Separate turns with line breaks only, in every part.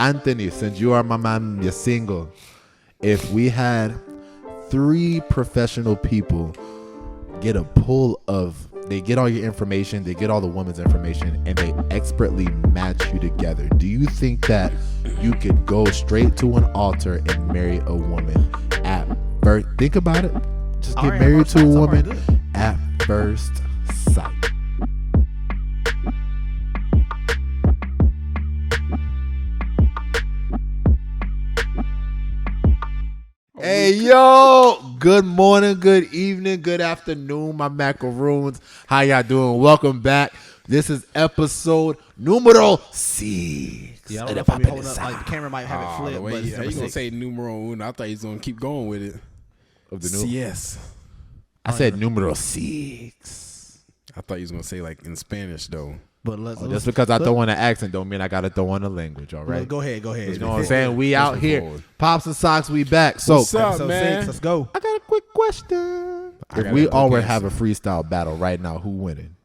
Anthony, since you are my man, you're single. If we had 3 professional people get a pull of, they get all your information, they get all the woman's information, and they expertly match you together, do you think that you could go straight to an altar and marry a woman at first? Think about it. Just get married to a woman at first sight. Hey, yo, good morning, good evening, good afternoon, my macaroons. How y'all doing? Welcome back. This is episode numero 6.
Yeah, I don't know if I'm holding up, like the camera might have it flipped, but
you gonna say numero uno? I thought he was gonna keep going with it.
Of the new?
Yes.
I said numero 6.
I thought he was gonna say like in Spanish though.
But let's
Just because I throw on an accent don't mean I gotta throw on the language, all right?
Go ahead.
You know what I'm saying? We out here. Pops and Socks, we back. So,
What's up,
Episode
man?
6, let's go.
I got a quick question. If we always have a freestyle battle right now, who winning?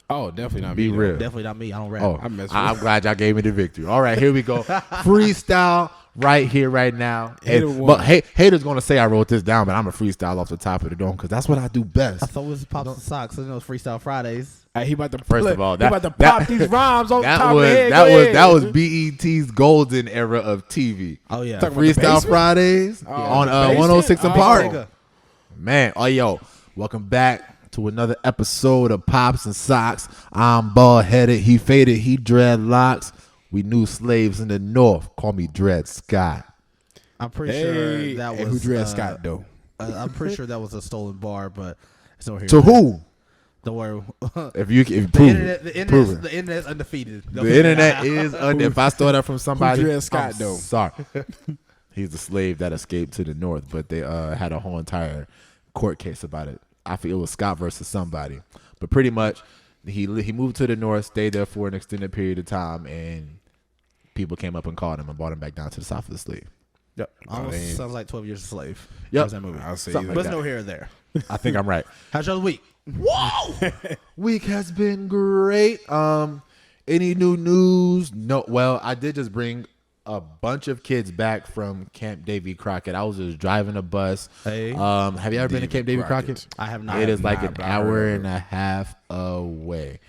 Oh, definitely not
Be
me.
real.
Definitely not me. I don't rap.
Oh,
I mess with
I'm glad y'all gave me the victory. All right, here we go. Freestyle right here, right now. But haters gonna say I wrote this down, but I'm a freestyle off the top of the dome because that's what I do best.
I thought it was Pops and Socks. So, Freestyle Fridays.
He about to
First of all,
he about to pop these rhymes on top of the head.
That was BET's golden era of TV.
Oh yeah.
Talking about the
Freestyle
basement?
Fridays on
basement?
106 and
Oh.
Park. Man, yo, welcome back to another episode of Pops and Socks. I'm bald headed, he faded, he dreadlocks. We new slaves in the north. Call me Dread Scott.
I'm pretty sure that was
who Dred Scott though?
I'm pretty sure that was a stolen bar, but it's over here.
To who?
Don't worry.
If you prove it.
The internet's undefeated.
The internet is if I stole that from somebody,
Dred Scott
I'm
though?
sorry. He's a slave that escaped to the north, but they had a whole entire court case about it. I feel it was Scott versus somebody, but pretty much he moved to the north, stayed there for an extended period of time, and people came up and called him and brought him back down to the south of the slave.
Yep. Almost sounds like 12 Years a Slave.
Yep.
How's that movie?
I'll say
Something
either.
like
But
that.
no here or there.
I think I'm right.
How's your week?
Whoa! Week has been great. Any new news? No. Well, I did just bring a bunch of kids back from Camp Davy Crockett. I was just driving a bus.
Hey.
Have you ever been to Camp Davy Crockett?
I have not.
It is like an
but I
hour
heard.
and a half away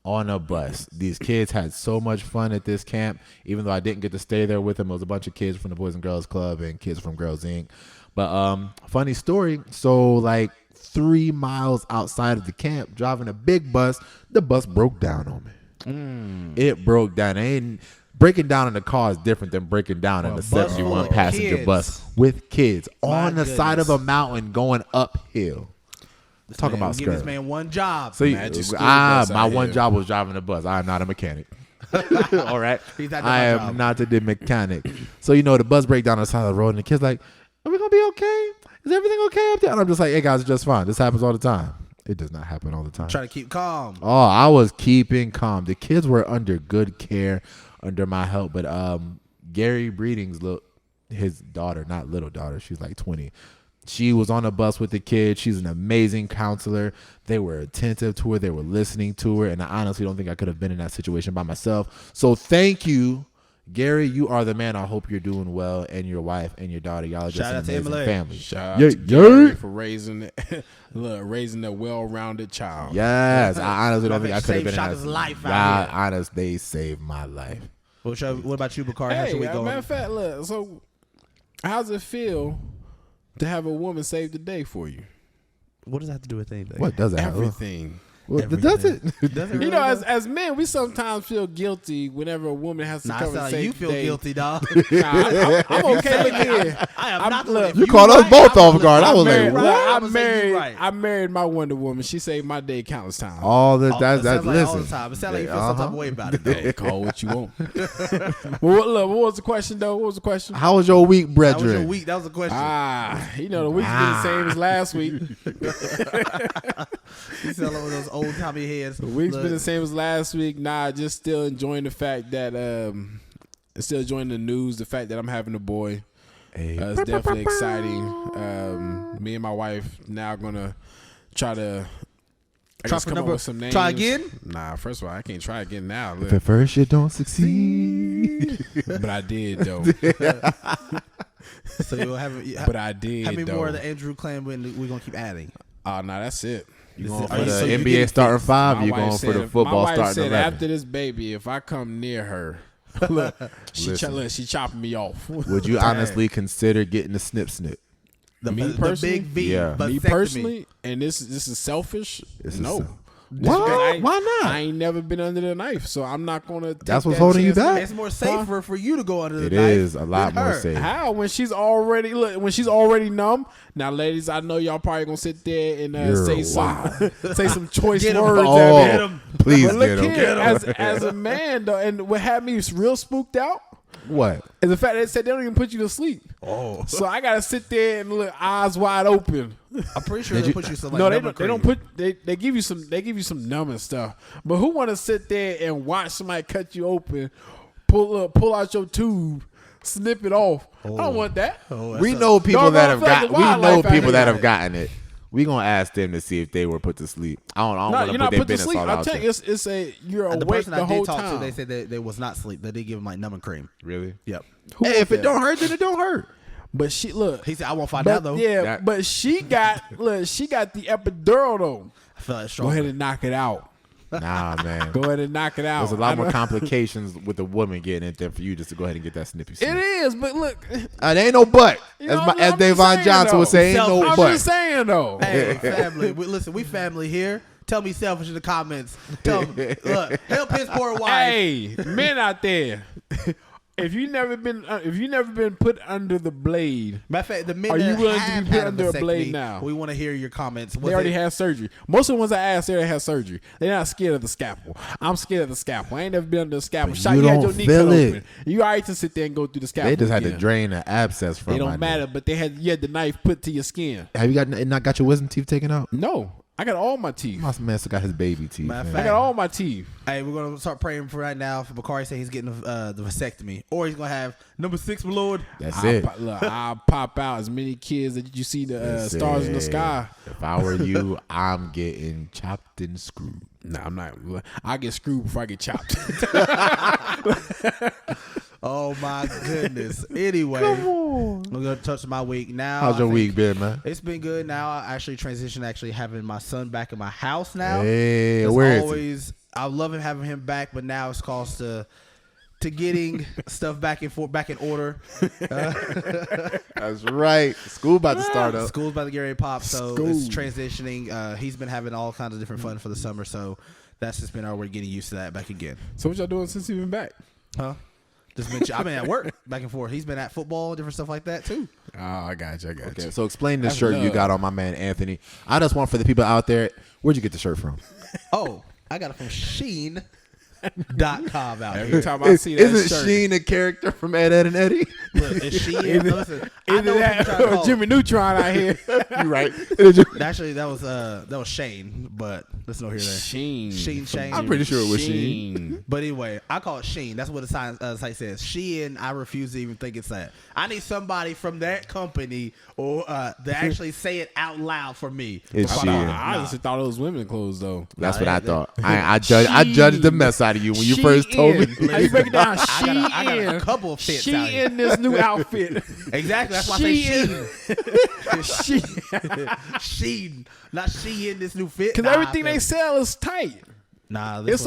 on a bus. These kids had so much fun at this camp, even though I didn't get to stay there with them. It was a bunch of kids from the Boys and Girls Club and kids from Girls Inc. But funny story. So like 3 miles outside of the camp, driving a big bus, the bus broke down on me. It broke down. And breaking down in the car is different than breaking down in
Well,
a
a bus
71
full of
passenger
kids.
bus with kids
My
on the side of a mountain going uphill. Talk about
Give this
skirt.
man one job.
So
Magic school bus
my
out
one
here.
job was driving the bus. I am not a mechanic. All right.
He's not doing
I
my
am
job.
not the mechanic. So the bus break down on the side of the road and the kid's like, are we gonna be okay? Is everything okay up there? And I'm just like, hey guys, it's just fine. This happens all the time. It does not happen all the time.
Try to keep calm.
Oh, I was keeping calm. The kids were under good care, under my help. But Gary Breeding's his daughter, not little daughter, she's like 20. She was on the bus with the kids. She's an amazing counselor. They were attentive to her. They were listening to her. And I honestly don't think I could have been in that situation by myself. So thank you, Gary. You are the man. I hope you're doing well, and your wife and your daughter. Y'all are just
Shout
an
out to
amazing
Emily.
family.
Shout out
Yeah,
to Gary
yeah.
for raising a well-rounded child.
Yes, I honestly don't think I could have been in
Shot
that.
his life out
Yeah,
here.
honest, they saved my life.
What about you, Bakari? How's
Hey,
your week going?
matter of fact, look. So, how's it feel to have a woman save the day for you?
What does that have to do with anything?
What does that have?
Everything.
Well, does it?
Does it
You know,
really
as men, we sometimes feel guilty whenever a woman has to
Nah,
come
it's
and
not
save
like you
the
feel
day.
guilty, dog.
Nah, I'm okay with it.
I am
I'm-
not.
look,
You caught us both off guard. I was like, what?
I married my Wonder Woman. She saved my day countless times.
All the
It
that's
sounds like all
listen.
the time. It sounds like you feel some type of way about it. Though.
Hey, call what you want. What was the question, though? What was the question?
How was your week,
That was your
brethren?
week. That was the question.
The week's been the same as last week.
You sound like one of those old Tommy heads.
The week's
Look,
been the same as last week. Nah, just still enjoying the fact that still enjoying the news, the fact that I'm having a boy.
Hey.
It's definitely exciting. Me and my wife now gonna try to I
Try
guess
for
come up
number.
with some names.
Try again.
Nah, first of all, I can't try again now.
If at first you don't succeed.
But I did though.
So you'll have.
But I did.
How many
though.
more of the Andrew clan we're gonna keep adding?
Oh, no, that's it. You going
Are
For
you-
the
so you
NBA
getting
starting
fixed?
5,
My
you
wife
going for
said-
the football
my wife
starting
said
11.
after this baby, if I come near her, look, she chopping me off.
Would you honestly consider getting the snip?
Me
The
personally?
big V.
Yeah.
Me
vasectomy.
personally, and this is selfish.
This is
no.
self-
Because
Why? Why not?
I ain't never been under the knife, so I'm not gonna.
That's what's holding you back?
It's more safer for you to go under the
It
knife.
is a lot
than
more
her.
safe.
How when she's already numb? Now, ladies, I know y'all probably gonna sit there and
You're
say some say some choice
Get 'em.
words.
Oh,
at me.
please
But look
get him.
here, as a man though, and what had me real spooked out
What?
is the fact that they said they don't even put you to sleep.
Oh,
So I gotta sit there and look eyes wide open.
I'm pretty sure they put you some like
No, they
number
don't. They don't
cream.
put. They give you some numbing stuff. But who want to sit there and watch somebody cut you open, pull out your tube, snip it off? I don't want that.
We know people
No,
that
no,
have
I feel like
got.
the
We know
wildlife out
people that
here.
have gotten it. We gonna ask them to see if they were put to sleep. I don't
No,
want
you're
to put
not
their
put to
business
sleep.
all
I'm
out
telling
there.
you, it's a you're
The
awake
person
the
I
whole
did talk
time.
to, they said that they was not sleep. They did give him like numbing cream.
Really?
Yep.
Hey, if it don't hurt, then it don't hurt.
But she look.
He said, "I won't find
But
out though."
yeah,
That-
but she got she got the epidural though.
I felt it
Go
strong.
ahead and knock it out.
Nah, man.
Go ahead and knock it out.
There's a lot
I
more
know-
complications with a woman getting it than for you just to go ahead and get that snippy snip.
It is, but look,
There ain't no but.
You know,
As
I'm
Davon
just saying,
Johnson would
though.
say, ain't no
Selfish.
I'm
but.
just saying though.
Hey, family. Listen, we family here. Tell me selfish in the comments. Tell me, look, help his poor wife.
Hey, men out there, if you never been put under the blade,
Matter of fact, the men
Are you
that
willing to
have
be put
had
under a blade
vasectomy,
now?
We want to hear your comments.
they already had surgery. Most of the ones I asked, they already had surgery. They're not scared of the scalpel. I'm scared of the scalpel. I ain't never been under the scalpel.
But
Shot,
you
you had
don't
your knee
feel
cut
it.
open. You all right to sit there and go through the scalpel.
They just had to
again.
drain the abscess from
It
my
don't matter, but you had the knife put to your skin.
Have you not got your wisdom teeth taken out?
No, I got all my teeth.
My man still got his baby teeth.
Matter of
man.
I got all my teeth.
Hey, we're gonna start praying for right now. For Bakari saying he's getting the vasectomy, or he's gonna have number 6, my lord.
That's it.
I'll pop out as many kids that you see the
That's
stars in the
it.
sky.
If I were you, I'm getting chopped and screwed.
Nah, I'm not. I get screwed before I get chopped.
Oh my goodness. Anyway, we're gonna touch my week now.
How's your
I
week
think
been, man?
It's been good. Now I actually transitioned having my son back in my house now.
Hey,
It's
where is he?
always I love him having him back, but now it's cost to getting stuff back in order.
That's right. School about to start up.
School's about to get ready to pop, so
School.
it's transitioning. He's been having all kinds of different fun for the summer, so that's just been our way getting used to that back again.
So what y'all doing since you've been back?
Huh? I've been at work back and forth. He's been at football, different stuff like that too.
Oh, I got you.
Okay, so explain this
That's
shirt you
love.
got on my man Anthony. I just want for the people out there, where'd you get the shirt from?
Oh, I got it from Sheen.com out
Every
here.
time I see that
Isn't
shirt,
Sheen a character from Ed, Ed, and Eddie?
Look, it's Sheen. Listen, I
either
know what you're trying to
that or
call
Jimmy Neutron out here.
You right.
it. Actually, that was Shane, but let's not hear that.
Sheen.
Shane.
I'm pretty sure it was Sheen.
But anyway, I call it Sheen. That's what the site says. Shein. I refuse to even think it's that. I need somebody from that company or to actually say it out loud for me.
It's
I,
Shein.
I honestly thought it was women's clothes though.
That's
Nah,
what I
they-
thought. I judged the mess out of you when you first told me.
How you break it down?
I got a couple of fits
She
out here.
in this new outfit.
Exactly. That's why I
She
say Sheen.
She,
Sheen, not she in this new fit.
because
Nah,
everything
I
they
feel-
sell is tight.
Nah, this
It's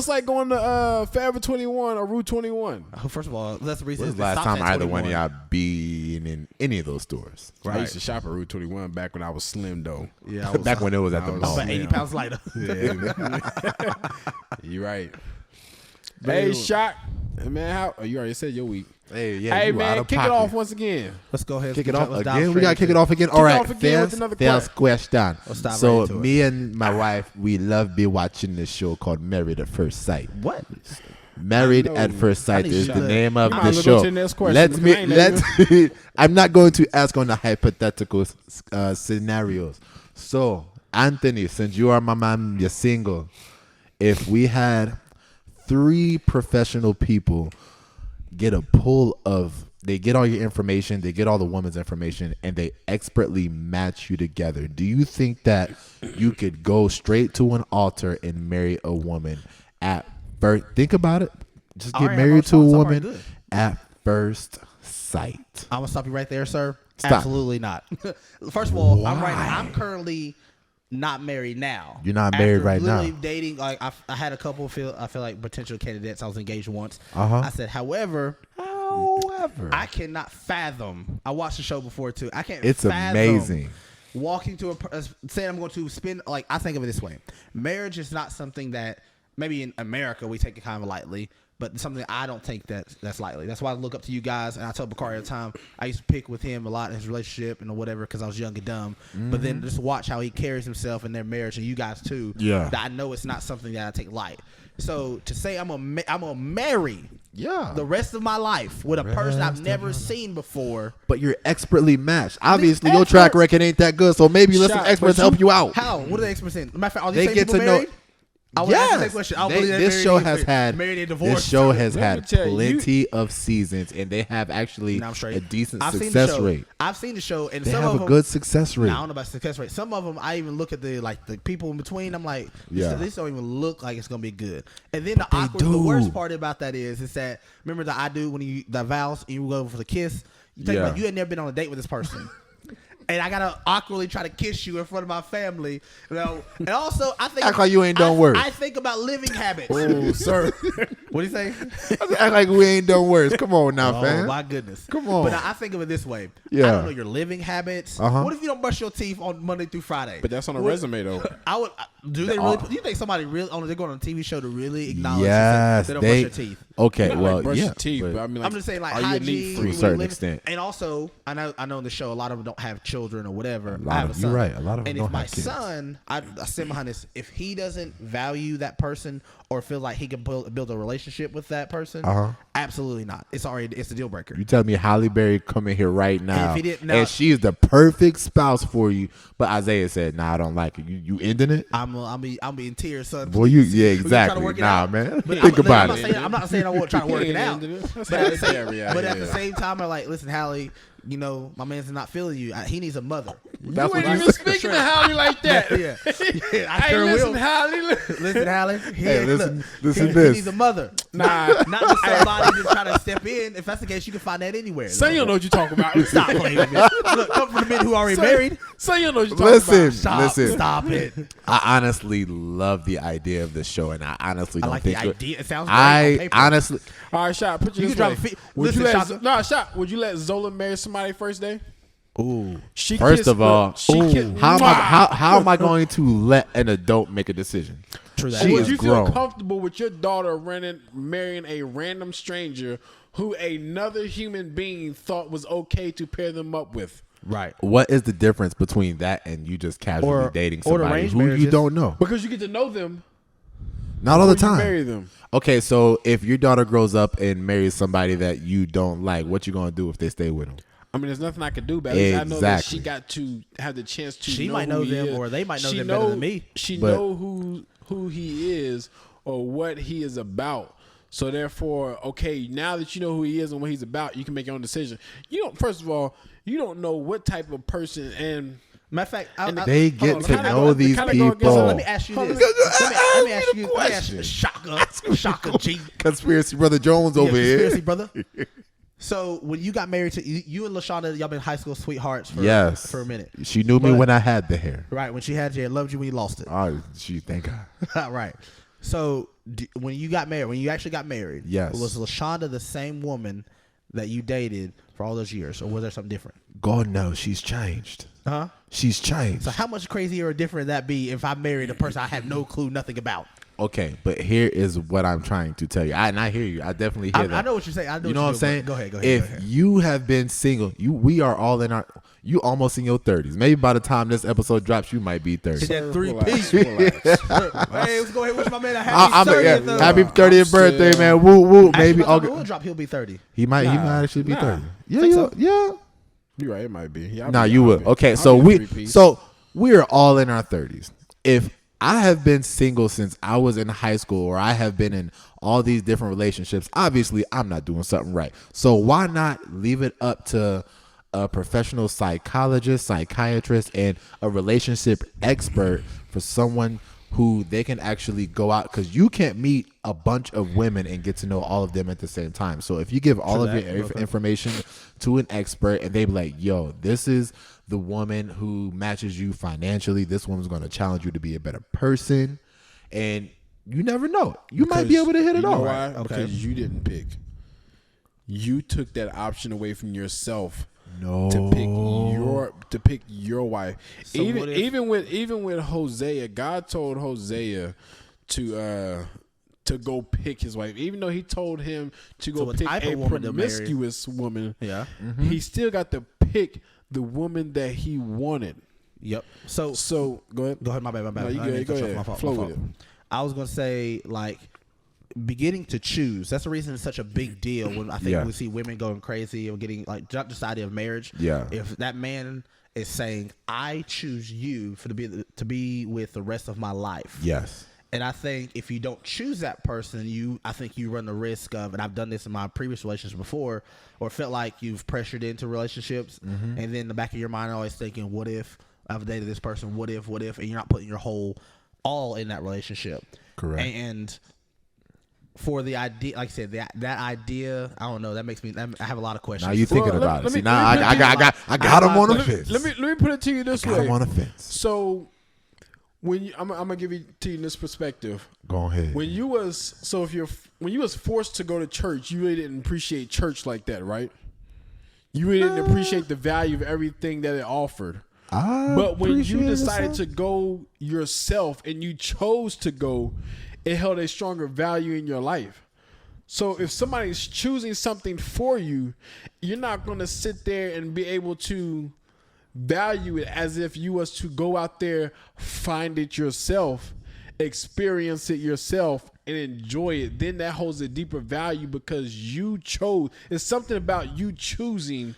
like going to Forever 21 or Route 21.
First of all, let's read
When's
this.
the last
Stops
time
at
either one of
21.
y'all been in any of those stores?
I used to shop at Route 21 back when I was slim though.
Yeah, I was,
Back when it was at the
I was
I was
mall.
about 80
Yeah.
pounds lighter.
You right. Hey, Shock. Man, how? You already said your week.
Hey, yeah.
Hey,
you out
man,
of
kick it
pocket.
off once again.
Let's go ahead.
Kick it off
Let's dive
again. We
straight
gotta kick
into
it off again. All
Kick it
right,
off again with
first
another
question.
Let's dive
So
right into
me and my wife, we love be watching this show called Married at First Sight.
What?
Married
I know.
at First Sight
need
is
to
the
look.
name of
You might
the
as well
show.
go to the next question,
Let's
because I ain't
let's. I'm not going to ask on the hypothetical scenarios. So Anthony, since you are my man, you're single. If we had 3 professional people get a pull of, they get all your information, they get all the woman's information, and they expertly match you together. Do you think that you could go straight to an altar and marry a woman at first? Think about it. Just get married to a woman at first sight.
I'm gonna stop you right there, sir.
Stop.
Absolutely not. First of all, I'm currently not married now.
You're not married right now.
Literally dating. Like I had a couple I feel like potential candidates. I was engaged once.
Uh-huh.
I said, however, I cannot fathom. I watched the show before too. I can't.
It's
fathom
amazing.
Walking to saying I'm going to spend, like, I think of it this way. Marriage is not something that maybe in America we take it kind of lightly, but something I don't take that's lightly. That's why I look up to you guys, and I tell Bakari all the time, I used to pick with him a lot in his relationship and whatever because I was young and dumb. But then just watch how he carries himself in their marriage, and you guys too.
Yeah.
That I know it's not something that I take light. So to say I'm gonna marry the rest of my life with a person I've never seen before.
But you're expertly matched. Obviously, your track record ain't that good, so maybe let some experts help you out.
How? What are the experts saying? Matter of fact, are
They
these
get to
married?
know.
I would ask that question.
This show has had
Let me tell you,
plenty of seasons, and they have actually a decent success rate.
I've seen the show, and
They
some
have
of
a
them,
good success rate.
I don't know about success rate. Some of them, I even look at the people in between. I'm like, this don't even look like it's gonna be good. And then the worst part about that is that remember the I do when the vows and you go for the kiss. You think about you ain't never been on a date with this person. And I gotta awkwardly try to kiss you in front of my family, you know. And also, I think
act like you ain't done worse.
I think about living habits.
Oh, sir,
what do you say?
Act like we ain't done worse. Come on now, fam.
Oh my goodness,
come on.
But I think of it this way.
Yeah.
I don't know your living habits. What if you don't brush your teeth on Monday through Friday?
But that's on a resume though.
I would. Do they really? Do you think somebody really? They're going on a TV show to really acknowledge they don't brush their teeth?
Okay, well,
like brush
yeah.
your teeth, but I mean, like,
I'm just saying, like,
are
hygiene
to a certain extent.
And also, I know in the show a lot of them don't have children or whatever.
You're right. A lot of them
and
don't
if my
have kids.
son, I stand behind this. If he doesn't value that person or feel like he can build a relationship with that person, absolutely not. It's a deal breaker.
You tell me Halle Berry coming here right now,
and
she is the perfect spouse for you. But Isaiah said, "Nah, I don't like it. You ending it?
I'm be in tears, son.
Boy, exactly. Nah, man. Think about it.
I'm not saying I won't try to work it out. But at the same time, I'm like, listen, Halle, you know, my man's not feeling you. He needs a mother.
That's you ain't even speaking to Halle like that.
I sure
listen,
will.
Halle.
Listen, Halle.
Hey, listen
he
this.
needs a mother. Nah, not just somebody to try to step in. If that's the case, you can find that anywhere.
Son, you don't know what you're talking about.
Stop playing with me. Look, come from the men who are already married.
Son, you don't know what you're talking about.
Stop it.
I honestly love the idea of the show, and I honestly don't think
the idea. It sounds great.
Honestly,
all right, Shot. Put you this way. Would you let Zola marry somebody first day?
Ooh. First of all, how am I going to let an adult make a decision?
True that.
She
Would
is
you
grown.
feel comfortable with your daughter marrying a random stranger who another human being thought was okay to pair them up with?
Right.
What is the difference between that and you just casually dating somebody who you don't know?
Because you get to know them.
Not all the time.
Marry them.
Okay, so if your daughter grows up and marries somebody that you don't like, what you gonna do if they stay with them?
I mean, there's nothing I could do, but at least I know that she got to have the chance to.
She
know
might know
who he
them,
is.
or they might know them better than me.
She know who he is or what he is about. So therefore, okay, now that you know who he is and what he's about, you can make your own decision. You don't. First of all, you don't know what type of person and.
Matter of fact,
they get to know these people.
So let me ask you this. Let me ask you a shocker, G.
Conspiracy Brother Jones over here.
Conspiracy brother. So when you got married to you and LaShonda, y'all been high school sweethearts for a minute.
She knew me when I had the hair.
Right, when she had you, loved you when you lost it.
Oh, thank God.
Right. So when you actually got married,
yes,
was LaShonda the same woman that you dated for all those years, or was there something different?
God knows she's changed. She's changed.
So how much crazier or different would that be if I married a person I have no clue, nothing about?
Okay, but here is what I'm trying to tell you. I hear you. I definitely hear that.
I know what you're saying.
You know what I'm saying?
Go ahead.
If you have been single, we are all in you almost in your 30s. Maybe by the time this episode drops, you might be 30.
That 3-piece. Hey, let's go ahead. Wish my man a happy 30th.
Happy 30th birthday, man. Woo woo. Maybe
I'll drop. He'll be 30.
He might actually be 30. Yeah, yeah.
You're right. It might be.
You will. Okay, so we are all in our 30s. If I have been single since I was in high school, or I have been in all these different relationships. Obviously, I'm not doing something right. So why not leave it up to a professional psychologist, psychiatrist, and a relationship expert for someone who they can actually go out, because you can't meet a bunch of women and get to know all of them at the same time. So if you give all of your information to an expert and they be like, yo, this is the woman who matches you financially, this woman's going to challenge you to be a better person, and you never know, you might be able to hit it off.
Why? Okay. Because you didn't pick. You took that option away from yourself.
No.
To pick your wife.
So
even with Hosea, God told Hosea to go pick his wife. Even though he told him to go pick a promiscuous woman, he still got to pick the woman that he wanted.
Yep.
So go ahead.
Go ahead. My bad.
No, you go ahead.
My fault.
Flow with it.
I was gonna say, like, beginning to choose. That's the reason it's such a big deal when I think we see women going crazy or getting, like, just this idea of marriage.
Yeah.
If that man is saying, I choose you to be with the rest of my life.
Yes.
And I think if you don't choose that person, I think you run the risk of, and I've done this in my previous relationships before, or felt like you've pressured into relationships, and then in the back of your mind always thinking, what if I've dated this person? What if? And you're not putting your all in that relationship.
Correct.
And for the idea, like I said, that idea, I don't know. That makes me. I have a lot of questions.
Now you thinking about it. See, now I got him on the fence.
Let me put it to you this way.
Got him on the fence.
So when I'm gonna give it to you in this perspective.
Go ahead.
When you was forced to go to church, you really didn't appreciate church like that, right? You really didn't appreciate the value of everything that it offered. But when you decided to go yourself and you chose to go, it held a stronger value in your life. So if somebody's choosing something for you, you're not going to sit there and be able to value it as if you was to go out there, find it yourself, experience it yourself, and enjoy it. Then that holds a deeper value because you chose. It's something about you choosing,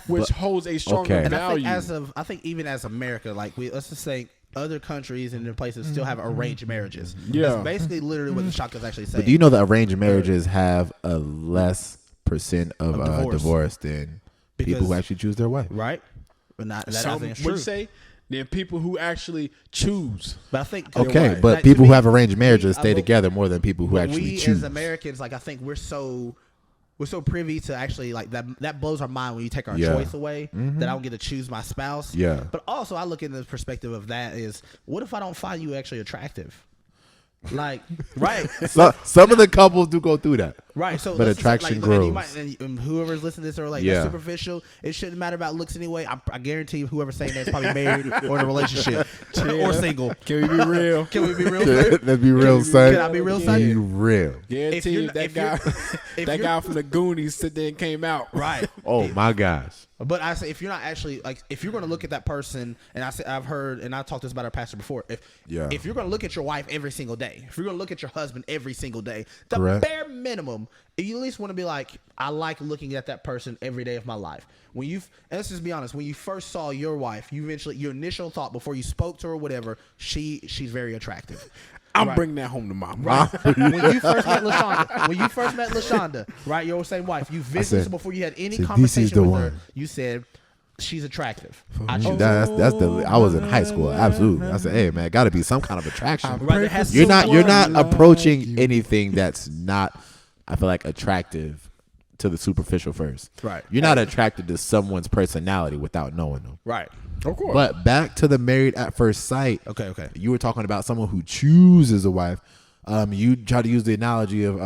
which holds a stronger value.
And I think even as America, like, let's just say other countries and places still have arranged marriages.
Yeah.
That's basically literally what the shock is actually saying.
But do you know that arranged marriages have a less % of divorce than people who actually choose their wife?
Right. But not that
Some
would
would say than people who actually choose.
But I think
but people who have arranged marriages stay together more than people who actually choose.
As Americans, like, I think we're so privy to actually, like, that blows our mind when you take our choice away, that I don't get to choose my spouse.
Yeah.
But also I look in the perspective of that is, what if I don't find you actually attractive? Like, right.
Some of the couples do go through that.
Right. So,
but attraction grows.
And whoever's listening to this are like, that's superficial. It shouldn't matter about looks anyway. I guarantee whoever's saying that's probably married or in a relationship or single.
Can we be real?
Can we be real?
Let's be real, son.
Can I be real, son?
Be real.
Guarantee you that guy from the Goonies sit there and came out.
Right.
Oh my gosh.
But I say, if you're not actually, like, if you're going to look at that person, and I've heard, and I've talked this about our pastor before, if you're going to look at your wife every single day, if you're going to look at your husband every single day, the bare minimum, you at least want to be like, I like looking at that person every day of my life. And let's just be honest, when you first saw your wife, your initial thought before you spoke to her or whatever, she's very attractive.
I'm bringing that home to mom.
Right. When you first met LaShonda, right, your same wife, you visited her before you had any conversation with her. You said, she's attractive.
I was in high school, absolutely. I said, hey man, got to be some kind of attraction.
Right,
you're not approaching anything that's not, I feel like, attractive to the superficial first.
Right.
You're not attracted to someone's personality without knowing them.
Right.
Of course.
But back to the married at first sight.
Okay.
You were talking about someone who chooses a wife. You try to use the analogy of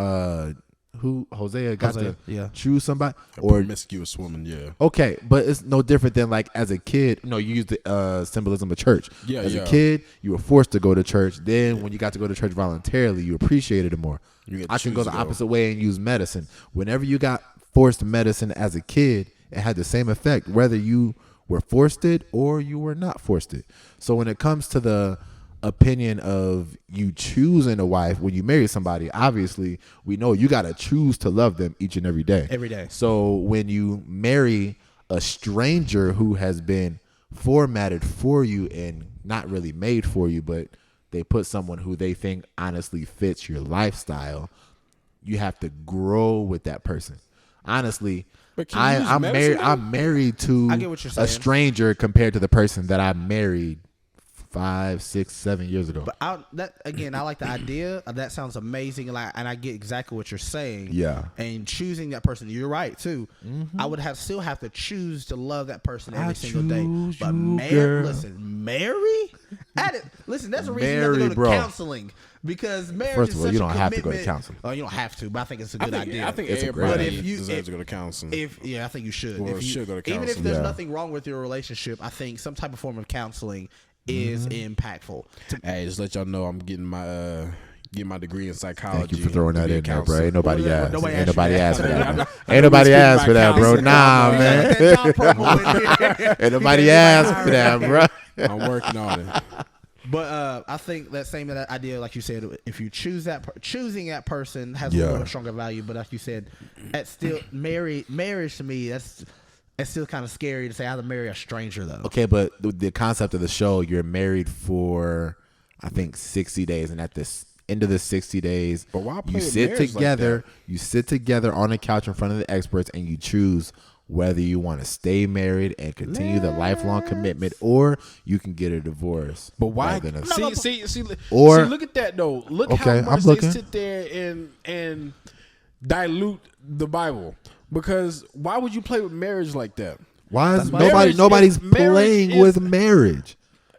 Hosea got to choose somebody, or
promiscuous woman. Yeah.
Okay, but it's no different than, like, as a kid. You use the symbolism of church.
Yeah.
As a kid, you were forced to go to church. Then when you got to go to church voluntarily, you appreciated it more. I can go the opposite way and use medicine. Whenever you got forced medicine as a kid, it had the same effect, whether you were forced it or you were not forced it. So when it comes to the opinion of you choosing a wife, when you marry somebody, obviously we know you got to choose to love them each and every day.
Every day.
So when you marry a stranger who has been formatted for you and not really made for you, but they put someone who they think honestly fits your lifestyle, you have to grow with that person. Honestly, I'm married to
I get what you're saying.
a stranger compared to the person that I married 5, 6, 7 years ago.
But I like the idea. That sounds amazing, and I get exactly what you're saying.
Yeah.
And choosing that person, you're right too.
Mm-hmm.
I would still have to choose to love that person every single day. But marry? Listen, that's a reason you have to go to counseling, because marriage.
First of all,
is
you
such
don't
a
have to go to
commitment.
counseling.
Oh, you don't have to, but I think it's a good idea.
I think
It's a great
everybody
idea.
deserves to go to counseling.
I think you should.
Or should go to
even if
counseling.
there's
Yeah.
nothing wrong with your relationship, I think some type of form of counseling is impactful.
Hey, just let y'all know I'm getting my degree in psychology.
Thank you for throwing that in there, bro. Ain't nobody asked.
Nobody
Ain't
asked
nobody
you
asked for
that.
that. Ain't nobody asked for that, bro. Nah, man. Ain't nobody asked for that, bro.
I'm working on it.
But I think that same idea, like you said, if you choose choosing that person has a little stronger value. But like you said, that's still marriage to me. It's still kind of scary to say I have to marry a stranger, though.
Okay, but the concept of the show, you're married for, I think, 60 days, and at this end of the 60 days,
But why play
you
with
sit
marriage
together.
like that?
You sit together on a couch in front of the experts, and you choose whether you want to stay married and continue the lifelong commitment, or you can get a divorce.
But why?
rather than a-
See,
Or-
look at that though. Look
Okay,
how
I'm
much they
looking.
sit there and dilute the Bible. Because why would you play with marriage like that?
Why is
Marriage
nobody's
is- marriage
playing
is-
with marriage?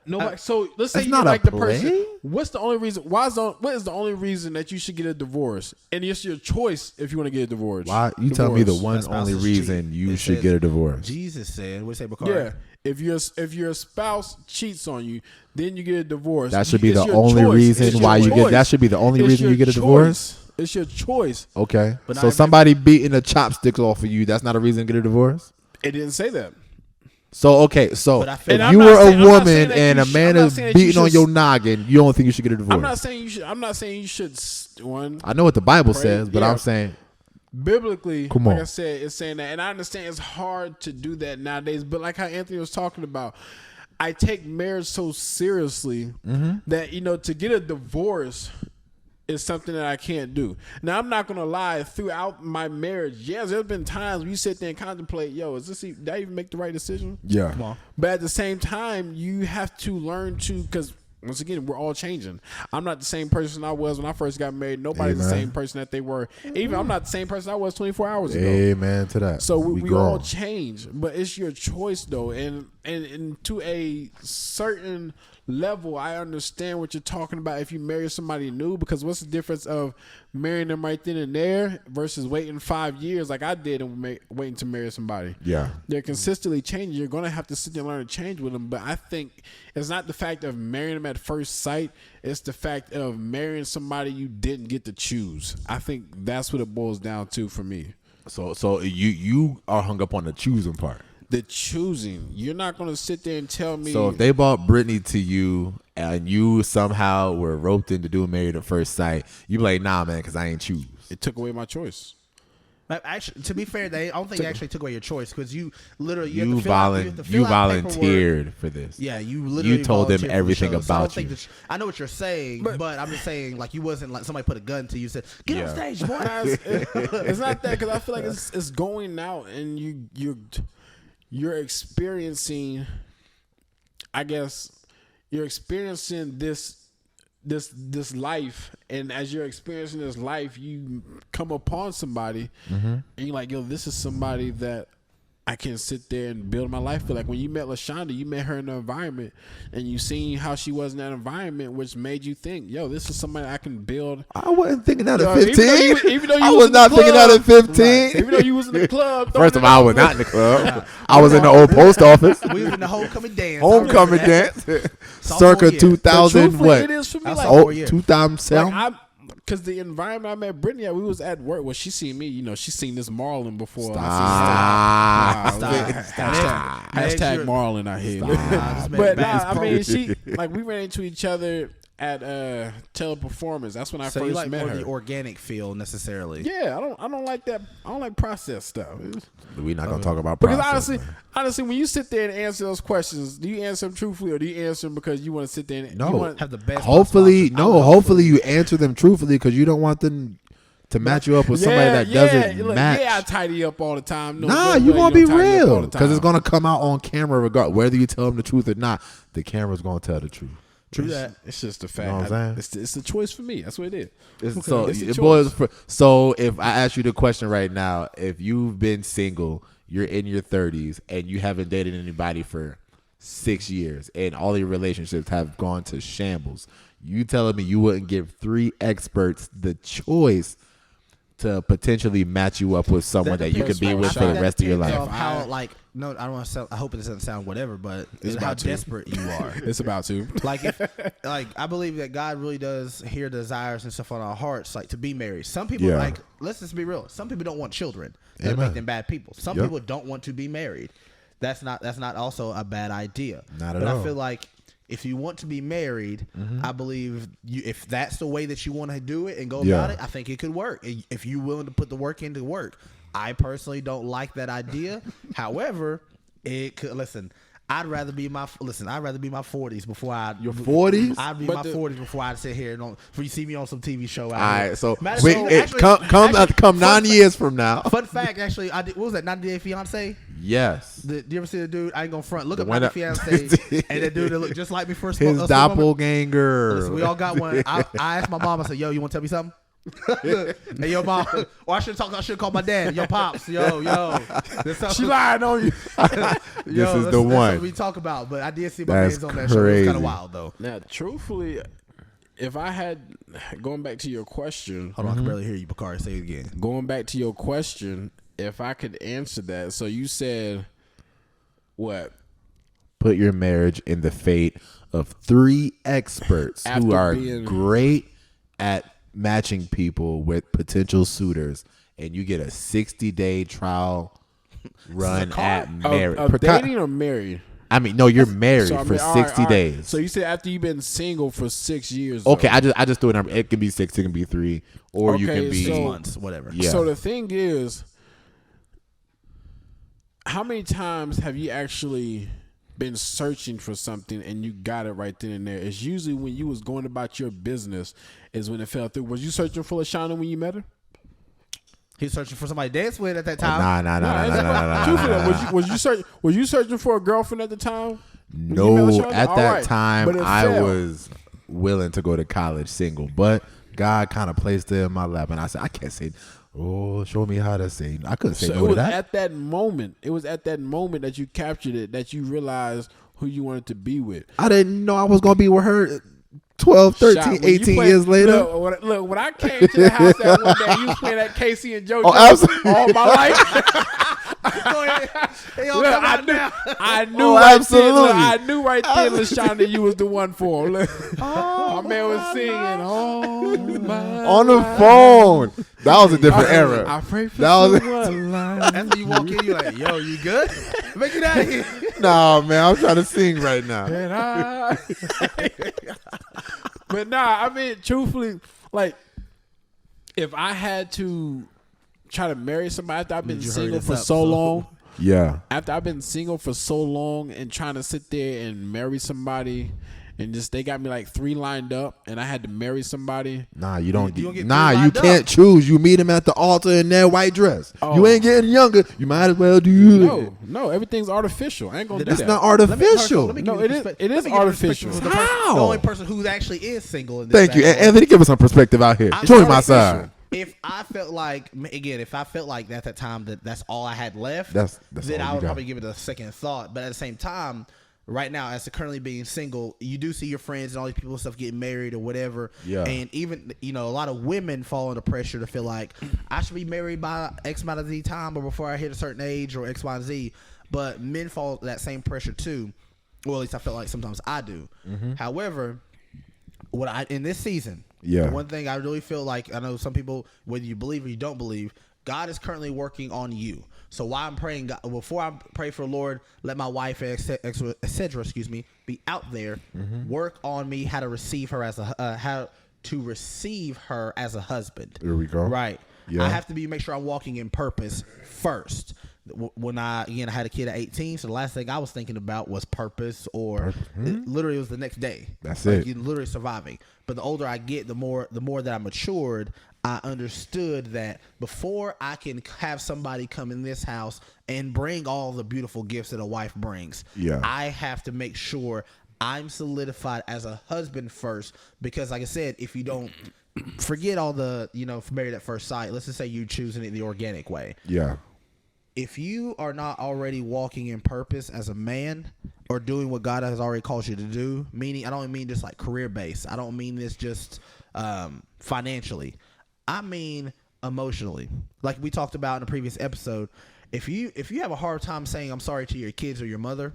Nobody. So let's say
That's
you
not a
like the
play.
person. What's the only reason? What is the only reason that you should get a divorce? And it's your choice if you want to get a divorce.
Why you tell me the
Divorce.
one
That's
only
spouses
reason
cheat.
you
It
should
says-
get a divorce?
Jesus said, "What say, Bakari?"
Yeah. If your spouse cheats on you, then you get a divorce.
That should be
It's
the
your
only
choice.
reason
It's
why
your
you get.
choice.
That should be the only
It's
reason
your
you get a
choice.
divorce.
It's your choice.
Okay,
But
so
not every-
somebody beating the chopsticks off of you, that's not a reason to get a divorce.
It didn't say that.
So okay, so
But I feel-
if
And
you
I'm
were
not saying-
a
I'm not
woman
saying that
and
you
a
should-
man
I'm not
is
saying that you
beating on
should-
your noggin, you don't think you should get a divorce?
I'm not saying you should. I'm not saying you should. One
I know what the Bible
Pray,
says, but
yeah.
I'm saying
biblically,
Come
like
on.
I said, it's saying that, and I understand it's hard to do that nowadays. But like how Anthony was talking about, I take marriage so seriously that to get a divorce is something that I can't do. Now I'm not gonna lie. Throughout my marriage, yes, there's been times we sit there and contemplate, did I even make the right decision?
yeah.
Come on.
But at the same time, you have to learn to, because once again, we're all changing. I'm not the same person I was when I first got married. Nobody's the
Amen.
same person that they were. Even I'm not the same person I was 24 hours ago.
Amen to that.
So we
grown.
all change, but it's your choice though, and to a certain level, I understand what you're talking about. If you marry somebody new, because what's the difference of marrying them right then and there versus waiting 5 years like I did and waiting to marry somebody?
Yeah.
They're consistently changing. You're gonna have to sit there and learn to change with them. But I think it's not the fact of marrying them at first sight; it's the fact of marrying somebody you didn't get to choose. I think that's what it boils down to for me.
So you are hung up on the choosing part.
The choosing. You're not going to sit there and tell me.
So if they bought Britney to you and you somehow were roped into doing Married at First Sight, you be like, nah, man, because I ain't choose.
it took away my choice.
Actually, to be fair, I don't think they actually took away your choice, because you literally
You,
have to fill out the paperwork.
volunteered for this.
Yeah, you literally
told them
volunteered for the
everything
show. So I don't
about
think
you.
that I know what you're saying, but I'm just saying, like, you wasn't like somebody put a gun to you and said, "Get
Yeah.
on stage, boy."
It's not that, because I feel like it's going out and you're experiencing. I guess you're experiencing this life, and as you're experiencing this life, you come upon somebody, and you're like, this is somebody that I can sit there and build my life with. Like when you met LaShonda, you met her in the environment, and you seen how she was in that environment, which made you think, this is somebody I can build.
I wasn't thinking that at
Even
15.
even though you
I
was
was
in the
not thinking that
club.
at 15.
Even though you was in the club.
First of all, I was not in the club. I was in the old post office.
We was in the homecoming dance.
Homecoming
I remember that.
dance.
Sophomore
Circa
year.
2000,
Truthfully,
what?
it is for me.
That's
Like,
all.
Oh,
4 years.
2007?
because the environment I met Brittany at, we was at work. Well, she seen me. She seen this Marlon before.
Stop.
Hashtag Marlon out here.
Nah, this man
But
bad as
I
pro.
mean, we ran into each other at Teleperformance. That's when I
So you
first
like
met
more
her.
the organic feel necessarily?
Yeah, I don't like that. I don't like processed stuff.
We're not gonna talk about
Because
process,
honestly, when you sit there and answer those questions, do you answer them truthfully or do you answer them because you want to sit there and
No.
you want
Have the best.
Hopefully,
possible option.
hopefully you answer them truthfully because you don't want them to match you up with somebody that doesn't
look,
match.
Yeah, I tidy up all the time. No,
Nah,
good
you
way
gonna be
don't tidy up all
real
the
because it's
time.
gonna come out on camera regard whether you tell them the truth or not. The camera's gonna tell the truth.
True that.
It's just a fact.
You know what I'm saying?
It's a choice for me. That's what it is.
So
It's a
it
choice.
boils for, so if I ask you the question right now, if you've been single, you're in your 30s and you haven't dated anybody for 6 years and all your relationships have gone to shambles, you telling me you wouldn't give 3 experts the choice to potentially match you up with someone that you could be with for the rest of your life?
How no, I don't want to sound. I hope it doesn't sound whatever, but it's how
about to.
desperate you are.
It's about to.
I believe that God really does hear desires and stuff on our hearts, like to be married. Some people
Yeah.
let's just be real. Some people don't want children. That
Amen.
make them bad people. Some
Yep.
people don't want to be married. That's not also a bad idea.
Not at
but
all.
I feel like if you want to be married, I believe if that's the way that you want to do it and go about it, I think it could work. If you're willing to put the work into work. I personally don't like that idea. However, it could listen. I'd rather be my 40s before I
Your 40s?
I'd be
But
my
the-
40s before I sit here and before you see me on some TV show.
All right, so
Matter of
wait,
fact,
come 9 years from now.
Fun fact, actually, I did. What was that? 90 Day Fiance.
Yes,
Do you ever see the dude? I ain't gonna front. Look
The
up
one
90 Day
that-
Fiance, and that dude that looked just like me first.
his doppelganger.
Listen, we all got one. I asked my mom. I said, "Yo, you want to tell me something?" Hey, yo, mom. Or I should have called my dad. Yo, pops. Yo.
She lying on you.
This is the
that's
one.
what we talk about. But I did see my
That's
man's on that show. It was
crazy.
kind of wild though.
Now, truthfully, if I had going back to your question,
Hold on, I can barely hear you, Bakari. Say it again.
going back to your question, if I could answer that, so you said what?
Put your marriage in the fate of 3 experts who
After
are
being-
great at matching people with potential suitors, and you get a 60-day trial run at marriage.
Of dating or married?
I mean, no, you're married
So, I
for
mean, all
60
right.
days.
So you said after you've been single for 6 years.
Okay,
though.
I just threw a number. It can be 6, it can be 3, or you
Okay,
can be.
so-
6 months, whatever.
Yeah.
So the thing is, how many times have you actually been searching for something and you got it right then and there? It's usually when you was going about your business is when it fell through. Was you searching for LaShawna when you met her?
He was searching for somebody to dance with at that time.
Nah.
Truthfully, was you searching for a girlfriend at the time? when you met
No,
LaShawna?
at
All
that
right.
time,
But it
I
fell.
was willing to go to college single, but God kind of placed it in my lap, and I said, I can't say, oh, show me how to say. I couldn't say
So
no
it
to
was
that.
at that moment. It was at that moment that you captured it, that you realized who you wanted to be with.
I didn't know I was going to be with her 12, 13,
Shot, when you
18
played-
years later.
Look, when I came to the house that one day, you was playing that Casey and Joe
Oh,
Jones
absolutely.
all my life.
Go ahead. Hey, yo,
Look,
come
I
out
knew,
now.
I knew
Oh,
right then,
absolutely.
look, I knew right then, LaShawna, you was the one for him. Look, my man was singing, oh my
On the
life.
phone. That was a different era.
I pray for
That was-
someone like
After you walk in, you're like, yo, you good? Make it out of here.
Nah, man, I'm trying to sing right now.
and I. But nah, I mean, truthfully, like, if I had to try to marry somebody after I've been
you hurry
single
this
for
up,
so
so-
long,
Yeah.
after I've been single for so long and trying to sit there and marry somebody, and just they got me like 3 lined up, and I had to marry somebody.
Nah, you don't.
You don't get
Nah,
three
you
lined
can't
up.
choose. You meet him at the altar in that white dress.
Oh.
You ain't getting younger. You might as well do it.
No, everything's artificial. I ain't gonna do
That's
that.
not
Let me-
artificial.
let me
No,
give you
it is-
perspective.
it is
Let me give you
artificial.
perspective from the person-
How?
The only person who actually is single in this.
Thank you.
bad boy.
Anthony, give us some perspective out here.
I'm
Show me my
artificial.
side.
If I felt like at that time that's all I had left,
That's
then
all
I
you
would
got.
probably give it a second thought. But at the same time, right now, as currently being single, you do see your friends and all these people and stuff getting married or whatever.
Yeah.
And even a lot of women fall under pressure to feel like I should be married by X amount of Z time or before I hit a certain age or X, Y, and Z. But men fall that same pressure too. Well, at least I feel like sometimes I do. However, in this season,
Yeah.
the one thing I really feel like, I know some people, whether you believe or you don't believe, God is currently working on you. So while I'm praying, God, before I pray for the Lord, let my wife, etc., be out there, work on me how to receive her as a husband.
There we go.
Right.
Yeah.
I have to make sure I'm walking in purpose first. When I had a kid at 18, so the last thing I was thinking about was purpose, or literally it was the next day.
That's
like,
it.
You're literally surviving. But the older I get, the more that I matured, I understood that before I can have somebody come in this house and bring all the beautiful gifts that a wife brings, I have to make sure I'm solidified as a husband first. Because like I said, if you don't forget all the, married at first sight, let's just say you're choosing it the organic way.
Yeah.
If you are not already walking in purpose as a man or doing what God has already called you to do, meaning I don't mean just like career based. I don't mean this just financially. I mean emotionally. Like we talked about in a previous episode, if you have a hard time saying I'm sorry to your kids or your mother,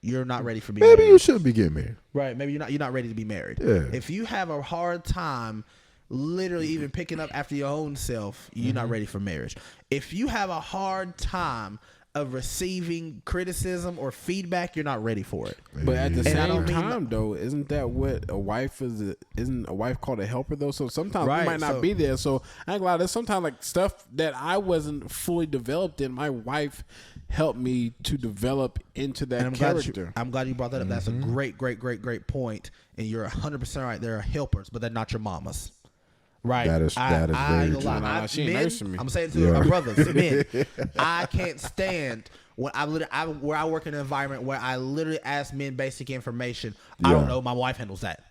you're not ready for being married.
Maybe you should be getting married.
Right. Maybe you're not ready to be married.
Yeah.
If you have a hard time literally even picking up after your own self, you're not ready for marriage. If you have a hard time of receiving criticism or feedback, you're not ready for it.
But at the same
mean
time, though, isn't that what a wife is? Isn't a wife called a helper though? So sometimes
Right,
we might not be there. So I ain't gonna lie, there's sometimes like stuff that I wasn't fully developed in. My wife helped me to develop into that character.
I'm glad you brought that up. That's a great point. And you're 100% right. There are helpers, but they're not your mamas. Right.
That is very true.
Nah, she ain't nursing me.
I'm saying to our brothers, men, I can't stand when where I work in an environment where I literally ask men basic information. I don't know. My wife handles that.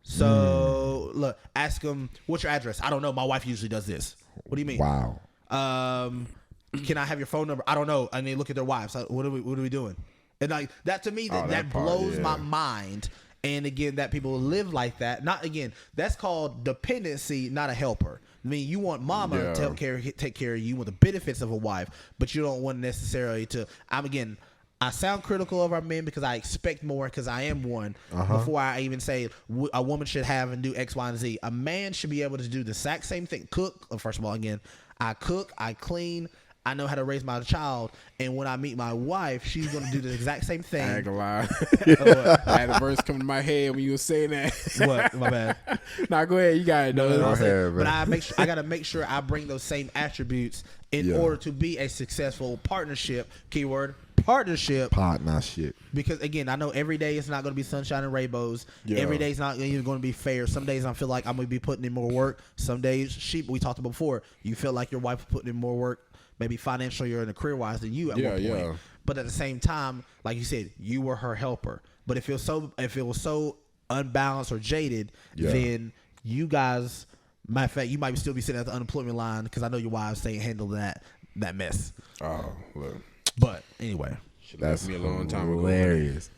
So look, ask them, what's your address? I don't know. My wife usually does this. What do you mean?
Wow.
Can I have your phone number? I don't know. And they look at their wives. What are we doing? And like that to me, that blows my mind. And again, that people live like that. Not again, that's called dependency, not a helper. I mean, you want mama to take care of you. You want the benefits of a wife, but you don't want necessarily to. I sound critical of our men because I expect more because I am one. Before I even say a woman should have and do X, Y, and Z, a man should be able to do the exact same thing. Cook. First of all, again, I cook, I clean. I know how to raise my child, and when I meet my wife, she's going to do the exact same thing.
I ain't gonna lie. I had a verse come to my head when you were saying that.
What? My bad.
Nah, go ahead. You got it.
But I got to make sure I bring those same attributes in order to be a successful partnership. Keyword. Partnership. Because again, I know every day it's not going to be sunshine and rainbows. Every day it's not even going to be fair. Some days I feel like I'm going to be putting in more work. Some days, we talked about before, you feel like your wife is putting in more work, maybe financially or in a career wise than you at one point. But at the same time, like you said, you were her helper. But if it was so unbalanced or jaded, then you guys, matter of fact, you might still be sitting at the unemployment line because I know your wives ain't handle that mess.
Oh, look.
But anyway,
That's
me a long time ago.
hilarious.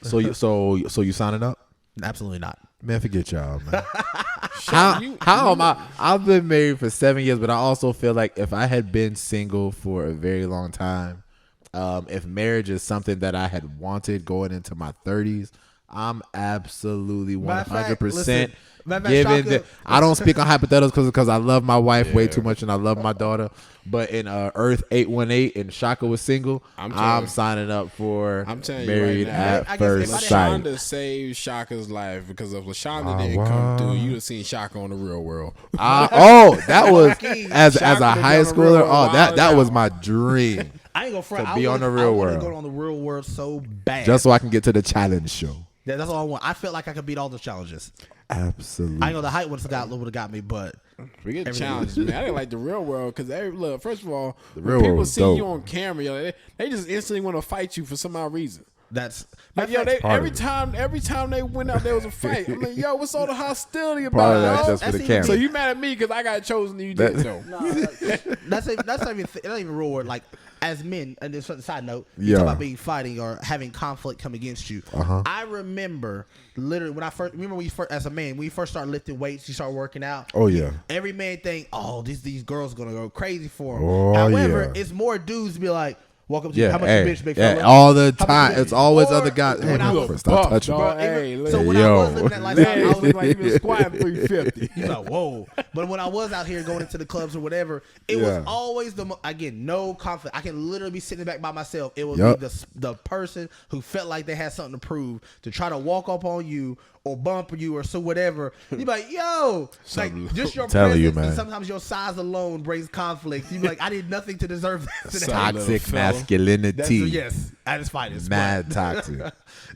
So you signing up?
absolutely not.
Man, forget y'all, man. How am I? I've been married for 7 years, but I also feel like if I had been single for a very long time, if marriage is something that I had wanted going into my 30s, I'm absolutely 100% giving it. I don't speak on hypotheticals because I love my wife way too much and I love my daughter. But in Earth 818 and Shaka was single, I'm signing up for married at first sight.
Shonda saved Shaka's life because if LaShonda didn't come through, you'd have seen Shaka on The Real World.
That was as a high schooler. That was my dream.
I ain't gonna front.
To be on The Real World.
I want to go on The Real World so bad.
Just so I can get to the challenge show.
That's all I want. I felt like I could beat all the challenges.
Absolutely.
I know the height would have got me, but
forget challenges, man. I didn't like The Real World because look. First of all,
The Real
when people
World
see
dope.
you on camera, they just instantly want to fight you for some odd reason.
that's
Like, every time they went out, there was a fight. I'm like, yo, what's all the hostility
Part of
about?
that's just for the camera.
So you mad at me because I got chosen and you didn't know?
that's not even real word. Like as men, and this side note, you talk about being fighting or having conflict come against you. I remember literally when as a man, when you first start lifting weights, you start working out.
Oh yeah.
Every man think, oh, these girls are gonna go crazy for him.
Oh,
However, it's more dudes be like, Walk up to you.
Yeah,
How much
hey,
you bitch, big
yeah,
fella?
all the
How much
time.
you
It's
bitch?
always
Or
other guys. Hey,
when I
man,
was-
stop touching me.
Dog, hey,
So when
Yo.
I was living that lifestyle, I was
look like you been squatting 350.
He's like, whoa. But when I was out here going into the clubs or whatever, it was
Yeah.
always again, no conflict. I can literally be sitting back by myself. It would
Yup.
be the person who felt like they had something to prove to try to walk up on you or bump you or so whatever. You be like, yo, like just your
telling you,
presence
man.
and sometimes your size alone brings conflict. You be like, I did nothing to deserve this today.
Solid.
Toxic
fella.
masculinity.
Yes, at its finest.
Mad
but-
toxic.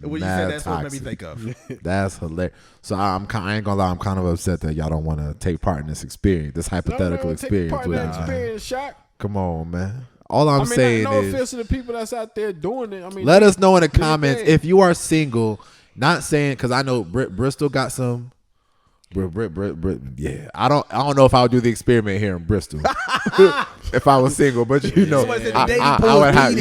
when you
Mad
said that's what it made me
toxic.
think of.
That's hilarious. So I ain't gonna lie. I'm kind of upset that y'all don't want to take part in this experience, this hypothetical experience.
Part of
with
that
us, man.
experience, Shock.
Come on, man. All I'm
I mean,
saying
no
is,
offense to the people that's out there doing it. I mean,
let us know in the
do your
comments
thing.
if you are single. Not saying because I know Bristol got some. Yeah, I don't know if I would do the experiment here in Bristol if I was single, but you know,
Somebody said the
I
dating pool
would
is
have,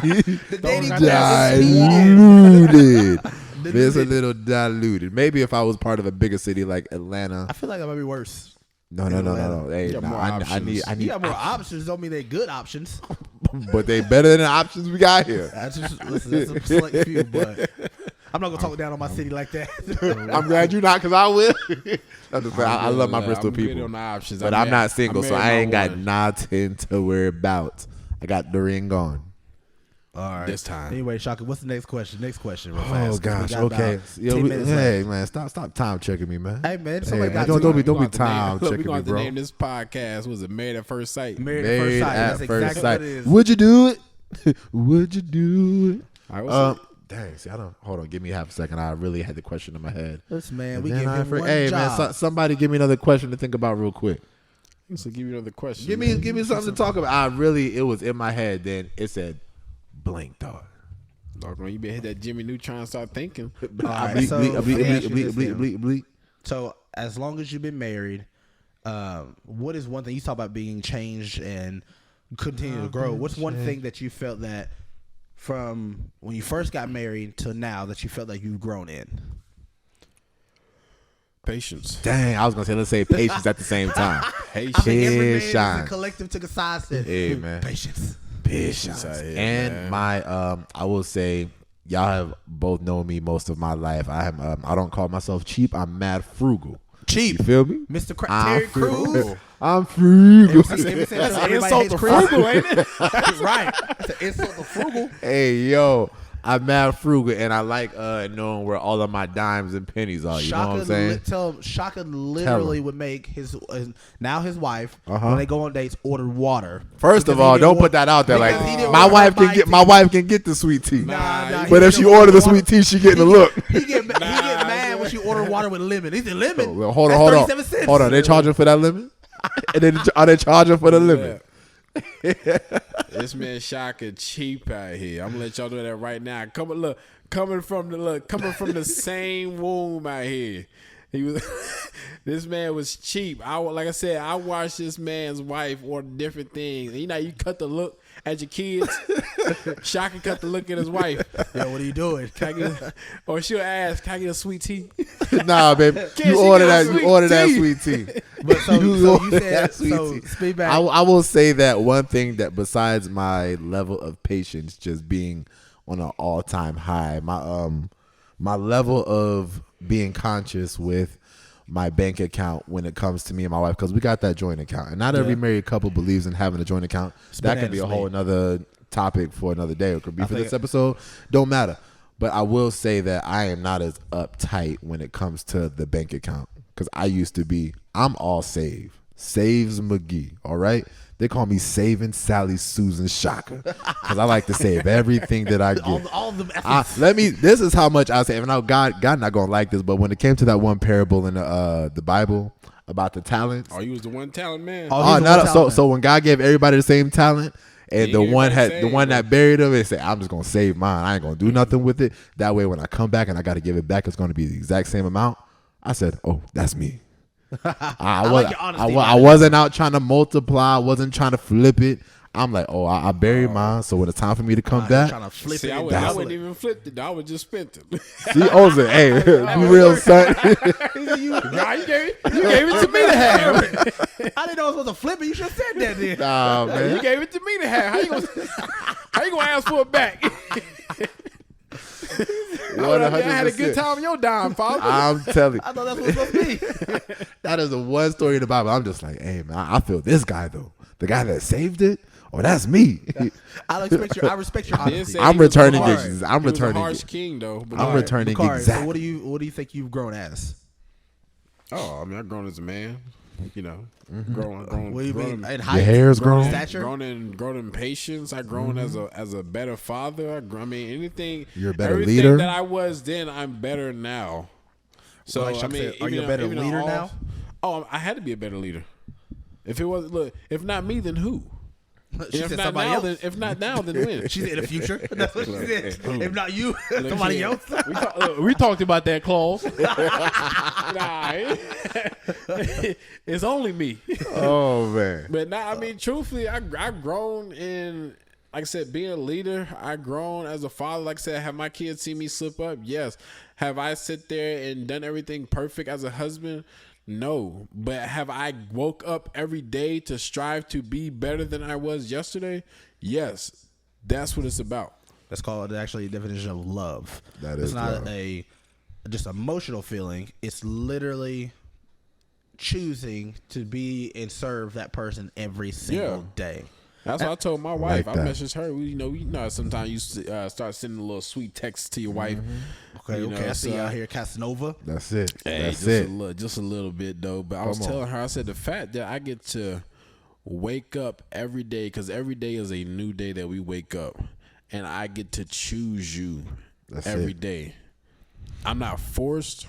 heated. The dating pool is heated.
diluted. It's a little diluted. Maybe if I was part of a bigger city like Atlanta.
I feel like that might be worse.
No. Hey,
You got more
I
options.
need.
You got more options. Don't mean they're good options.
But they better than the options we got here.
That's a select few, but I'm not gonna talk down on my city like that.
I'm glad you're not, because I will. I love my Bristol
I'm good
people.
on the options.
But I'm not single, so I ain't got nothing to worry about. I got the ring on.
All right.
This time.
Anyway, Shaka, what's the next question? Next question. Real
Oh
fast, 'cause we
gosh,
got
okay.
about
Yo,
10 minutes
hey
left.
man, stop time checking me, man.
Hey man,
Hey,
somebody
man,
got
don't be
We gonna
time
have to
checking me,
name
bro.
this podcast. Was it Married at First Sight?
Married
Married
at
at
That's
first
exactly
sight.
what it is.
Would you do it? Would you do it?
All right, what's up?
Dang, see, I don't. Hold on, give me half a second. I really had the question in my head.
Listen, man,
And
we
then
give
I
him one
hey
job.
man, somebody give me another question to think about real quick.
So give you another question.
Give me something to talk about. It was in my head. Then it said blank thought.
Doggone, you better hit that Jimmy Neutron and start thinking.
All right,
Bleep,
so
bleep,
let me
bleep,
ask you
bleep,
this
bleep,
then.
bleep, bleep.
So, as long as you've been married, what is one thing you talk about being changed and continue to grow? What's one thing that you felt that from when you first got married to now that you felt like you've grown in?
Patience.
Dang, I was gonna say let's say patience at the same time.
I think every man
Patience.
in the collective took a side step.
Hey man,
Patience.
patience.
out here,
And
man.
my I will say, y'all have both known me most of my life. I don't call myself cheap. I'm mad frugal.
Cheap.
You feel me?
Mr.
I'm
Terry Crews.
frugal. I'm frugal.
That's an
insult to frugal, ain't it?
Right. That's an insult to frugal.
Hey yo, I'm mad frugal, and I like knowing where all of my dimes and pennies are. You know what I'm saying?
Shaka literally would make his wife when they go on dates order water.
First of
Because he
all,
didn't
don't
want-
put that out there. Like
because he didn't
my
want
wife
her
can get
buying
the sweet tea.
Nah,
But if she order the sweet tea, she getting a look.
He get mad when she order water with lemon. He said lemon.
Well, hold
That's
on.
37 cents.
Hold on. They charging for that lemon? And then are they charging for the lemon?
This man Shaka cheap out here. I'm gonna let y'all know that right now. Coming from the same womb out here. He was. This man was cheap. Like I said, I watched this man's wife order different things. And you know, you cut the look at your kids. Shaka cut the look at his wife.
Yo, what are you doing?
Or she'll ask, "Can I get a sweet tea?"
Nah, babe.
Can
You
she
order
get a
that. You
sweet
order that
tea?
sweet tea.
But so you said
that sweet
so.
tea.
Speak back.
I will say that one thing that besides my level of patience just being on an all-time high, my level of being conscious with my bank account when it comes to me and my wife, because we got that joint account, and not every married couple believes in having a joint account. That could be a whole another topic for another day. It could be for this episode. Don't matter. But I will say that I am not as uptight when it comes to the bank account, because I used to be. I'm all saves McGee. All right. They call me Saving Sally Susan Shaka because I like to save everything that I get.
all of them. efforts.
This is how much I save. And now God not gonna like this, but when it came to that one parable in the Bible about the talents,
Oh, you was the one talent man.
so when God gave everybody the same talent, and
Yeah,
the one
everybody
that buried them, they said, "I'm just gonna save mine. I ain't gonna do nothing with it. That way, when I come back and I got to give it back, it's gonna be the exact same amount." I said, "Oh, that's me."
like your honesty,
I wasn't out trying to multiply. I wasn't trying to flip it. I'm like, oh, I buried mine. So when it's time for me to come
Trying
back,
to flip
See,
it.
I wouldn't even flip it. I would just spent it.
see, Oza, hey, be real, son.
Nah, you gave it to me to have.
I didn't know I was supposed to flip it. You should have said that then.
Nah, man.
You gave it to me to have. How you gonna ask for it back? I had a good time on your dime, father.
I'm telling you.
I thought that's what it was supposed to be.
That is the one story in the Bible. I'm just like, hey, man, I feel this guy, though. The guy that saved it, or that's me.
I respect your honesty.
I'm returning
it.
it. I'm
He was a
returning
harsh
it.
king, though. But
I'm returning
Bakari,
exactly.
So what do you think you've grown as?
Oh, I mean, I've grown as a man. You know, grown.
What do you mean?
grown
In
Your
height?
hair's grown.
Stature?
grown in patience. I've grown as a better father. I mean, anything.
You're a better
everything
leader.
that I was then, I'm better now. So
Well, like
I
Chuck
mean,
said, are you a
even-
better
even
leader
all-
now?
Oh, I had to be a better leader. If it was, look, if not me, then who?
She
If
said
not
somebody
now,
else.
then if not now, then when?
She said in the future. That's what she said. If not you,
Look,
somebody
yeah.
else.
We talked about that clause. Nah, it's only me.
Oh, man.
But nah, I mean, truthfully, I've grown in, like I said, being a leader. I've grown as a father. Like I said, have my kids seen me slip up? Yes. Have I sit there and done everything perfect as a husband? No. But have I woke up every day to strive to be better than I was yesterday? Yes. That's what it's about.
That's called actually a definition of love.
That
it's
is
not
love.
a just emotional feeling. It's literally choosing to be and serve that person every single day.
That's what I told my wife.
like
I
that.
messaged her. You know, sometimes you start sending a little sweet text to your wife.
Okay,
You know,
I see
so-
you out here Casanova.
That's it.
Hey,
That's
just
it.
just a little bit though. But I was
Come on.
telling her, I said the fact that I get to wake up every day, because every day is a new day that we wake up, and I get to choose you
That's
every
it.
day. I'm not forced.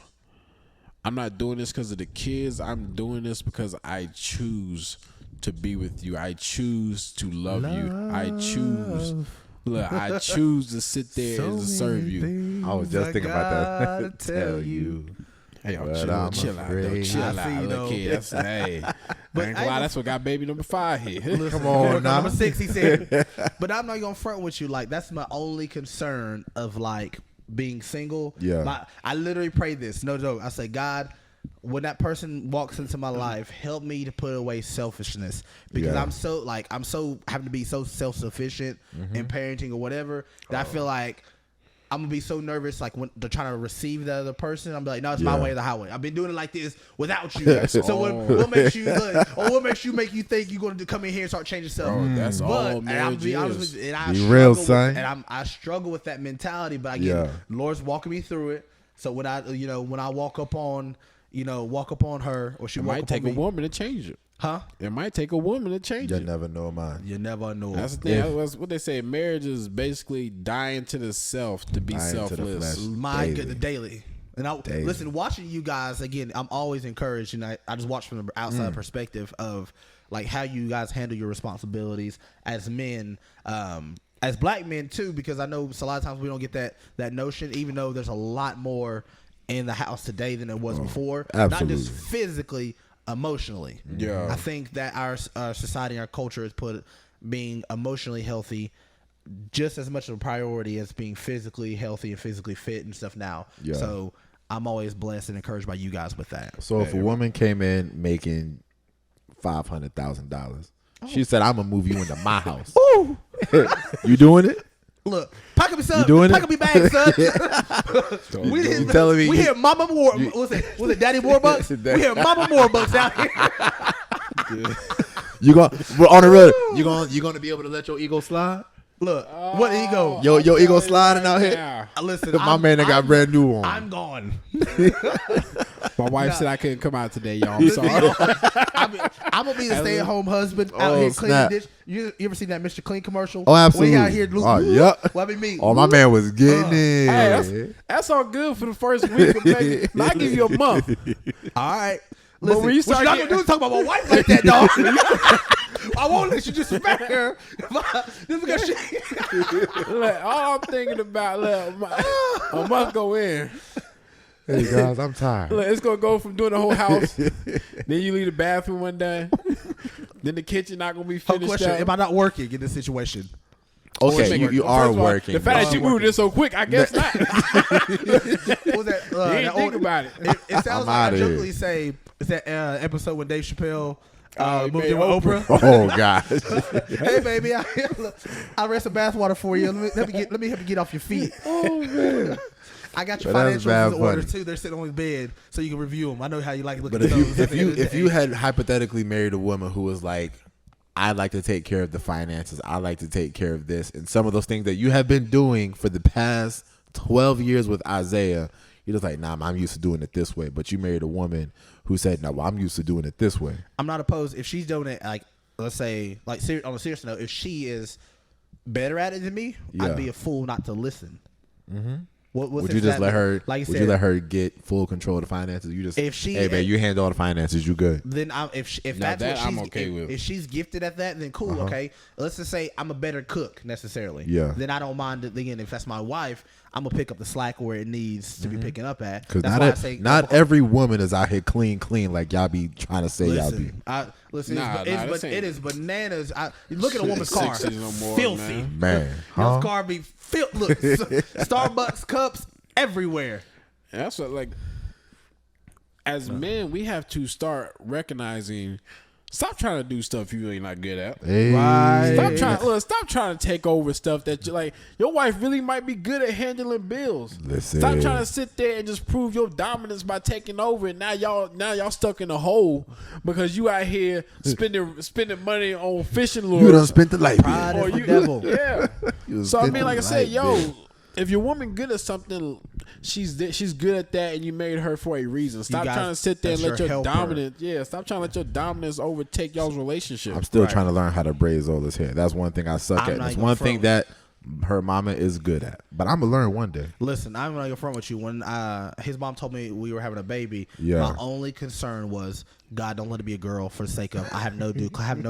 I'm not doing this because of the kids. I'm doing this because I choose to be with you. I choose to love you. I choose. Look, I choose to sit there and to serve you.
I was just thinking about that. Tell you.
Hey, yo,
But I'm
chill out, though.
afraid.
Chill
I
out,
see you,
little
though.
kid. That's, hey,
But
I ain't
I
gonna lie,
ain't
that's what got baby number 5 here.
Come on now.
Number 6, he said. But I'm not gonna front with you. Like that's my only concern of like being single.
Yeah.
I literally pray this. No joke. I say, God, when that person walks into my life, help me to put away selfishness, because
Yeah.
I'm so having to be so self-sufficient in parenting or whatever that I feel like I'm gonna be so nervous, like when they're trying to receive the other person. I'm like, no, it's my
Yeah.
way or the highway. I've been doing it like this without you. So what makes you look, or what makes you think you're gonna come in here and start changing stuff?
Bro, that's all
And I'm
marriage
be honest
is.
with you, and I
Be
struggle
real,
with,
son.
and I struggle with that mentality. But again,
Yeah.
Lord's walking me through it. So when I walk up on her, or she
It
walk
might
up
take
on
a
me,
woman to change it.
huh?
It might take a woman to change
You
it.
never know mine.
You never know.
That's the thing. That's what they say. Marriage is basically dying to the self to be
Dying to the
selfless.
flesh.
My
Daily.
goodness, daily. And
Daily.
listen, watching you guys again, I'm always encouraged, and I just watch from the outside perspective of like how you guys handle your responsibilities as men, as black men too, because I know a lot of times we don't get that notion, even though there's a lot more in the house today than there was before. Not just
absolutely.
physically, emotionally.
Yeah.
I think that our society and our culture has put being emotionally healthy just as much of a priority as being physically healthy and physically fit and stuff now.
Yeah.
So I'm always blessed and encouraged by you guys with that.
So if a woman came in making $500,000, she said, "I'm gonna move you into my house."
Ooh,
You doing it?
look, pack up your son.
You doing
pack
it?
up your bag, son. we
You telling me
we
you-
hear Mama Moore. Was it Daddy Moorbucks? We hear Mama Moorbucks out here.
You we're on the road. You gonna be able to let your ego slide?
Look, what ego?
Your ego sliding out here.
Yeah.
Listen,
My man that got brand new on.
I'm gone.
My wife said I couldn't come out today, y'all. I'm sorry.
I'm gonna be the stay-at-home husband out
Oh,
here cleaning
snap.
the dish. You ever seen that Mr. Clean commercial?
Oh, absolutely.
When he out here,
Oh, yeah.
Well, I mean, me.
Oh, my man was getting
Hey,
it.
that's all good for the first week of pregnancy. I give you a month.
All right.
But
Listen,
when you
what
start
you're not
getting-
gonna do is talk about my wife like that, dog. I won't let you just smack her. Just because she.
Look, all I'm thinking about, look, a month go in.
Hey guys, I'm tired.
Look, it's gonna go from doing the whole house. Then you leave the bathroom one day. Then Then the kitchen not gonna be
Whole
finished
question:
out.
am I not working in this situation?
Okay, you are
First of all,
working.
The fact that you moved it so quick, I guess not.
What was that?
You didn't think about it.
It sounds
I'm
like I
outta here.
jokingly say it's that episode when Dave Chappelle
He
moved
made
in with Oprah.
Oh gosh.
Hey baby, I ran some bathwater for you. Let me help you get off your feet.
Oh man.
I got your
But that's
financial
bad
orders
funny.
too. They're sitting on his bed, so you can review them. I know how you like looking
But
at those.
if you had hypothetically married a woman who was like, I like to take care of the finances, I like to take care of this, and some of those things that you have been doing for the past 12 years with Isaiah, you're just like, nah, I'm used to doing it this way. But you married a woman who said, no, well, I'm used to doing it this way.
I'm not opposed if she's doing it like, let's say, like on a serious note, if she is better at it than me,
Yeah.
I'd be a fool not to listen. Mm-hmm.
Would you just let her? Would you let her get full control of the finances? You just,
if she,
hey man, you handle all the finances, you good.
then if that's
that
what she's
I'm okay with.
if she's gifted at that, then cool. Okay, let's just say I'm a better cook necessarily.
Yeah.
Then I don't mind it. Again, if that's my wife, I'm gonna pick up the slack where it needs to be picking up at.
Because
That's why I say
not every woman is out here clean like y'all be trying to say y'all be.
Listen,
this
it
ain't-
is bananas. You look at a
Shit,
woman's car,
60s no more,
filthy.
man.
Man,
Your car be filth. Look, Starbucks cups everywhere.
And that's what, like, as men, we have to start recognizing. Stop trying to do stuff you ain't not good at.
Hey.
Right.
Stop trying to take over stuff that you like. Your wife really might be good at handling bills.
Listen.
Stop trying to sit there and just prove your dominance by taking over. And now y'all stuck in a hole because you out here spending money on fishing lures.
You done spent the life.
Pride
here.
is the devil.
Yeah.
You
So I
spent
mean,
the
like I said,
life, bitch.
if your woman good at something, she's good at that, and you married her for a reason. Stop
guys-
trying to sit there and
that's
let
your
your
helper.
dominance. Yeah, stop trying to let your dominance overtake y'all's relationship.
I'm still
Right.
trying to learn how to braid Zola's hair. That's one thing I suck
I'm
at.
not
That's
gonna
one thing
front.
that her mama is good at. But I'm gonna learn one day.
Listen, I'm gonna go front with you. When his mom told me we were having a baby,
Yeah.
my only concern was, God, don't let it be a girl for the sake of I have no